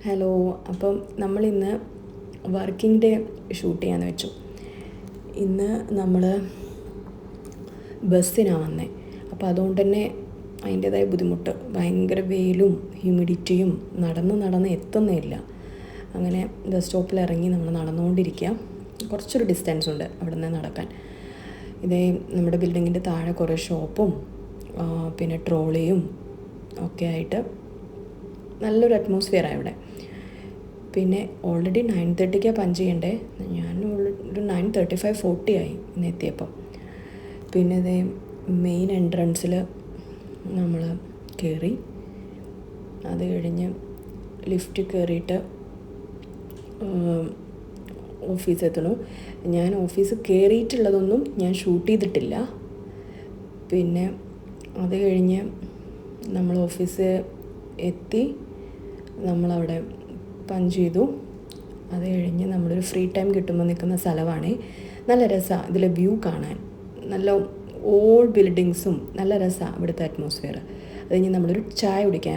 Hello. അപ്പം നമ്മളിന്ന് working day shoot ചെയ്യാമെന്ന് വെച്ചു. ഇന്ന് നമ്മൾ ബസ്സിനാണ് വന്നത്. അപ്പോൾ അതുകൊണ്ട് തന്നെ അതിൻ്റേതായ ബുദ്ധിമുട്ട്, ഭയങ്കര വെയിലും ഹ്യൂമിഡിറ്റിയും, നടന്ന് എത്തുന്നില്ല. അങ്ങനെ ബസ് സ്റ്റോപ്പിൽ ഇറങ്ങി നമ്മൾ നടന്നുകൊണ്ടിരിക്കുക. കുറച്ചൊരു ഡിസ്റ്റൻസ് ഉണ്ട് അവിടെ നിന്ന് നടക്കാൻ. ഇതേ നമ്മുടെ ബിൽഡിങ്ങിൻ്റെ താഴെ കുറേ ഷോപ്പും പിന്നെ ട്രോളിയും ഒക്കെ ആയിട്ട് നല്ലൊരു അറ്റ്മോസ്ഫിയറാണ് ഇവിടെ. പിന്നെ ഓൾറെഡി 9:30 പഞ്ച് ചെയ്യണ്ടേ, ഞാൻ ഒരു 9:35 40 ആയി ഇന്ന് എത്തിയപ്പം. പിന്നെ ഇതേ മെയിൻ എൻട്രൻസിൽ നമ്മൾ കയറി. അത് കഴിഞ്ഞ് ലിഫ്റ്റ് കയറിയിട്ട് ഓഫീസ് എത്തണു. ഞാൻ ഓഫീസ് കയറിയിട്ടുള്ളതൊന്നും ഞാൻ ഷൂട്ട് ചെയ്തിട്ടില്ല. പിന്നെ അത് കഴിഞ്ഞ് നമ്മൾ ഓഫീസ് എത്തി, നമ്മളവിടെ പഞ്ച് ചെയ്തു. അത് കഴിഞ്ഞ് നമ്മളൊരു ഫ്രീ ടൈം കിട്ടുമ്പോൾ നിൽക്കുന്ന സ്ഥലമാണ്. നല്ല രസമാണ് ഇതിലെ വ്യൂ കാണാൻ. നല്ല ഓൾഡ് ബിൽഡിങ്സും നല്ല രസമാണ് ഇവിടുത്തെ അറ്റ്മോസ്ഫിയർ. അത് കഴിഞ്ഞ് നമ്മളൊരു ചായ കുടിക്കാൻ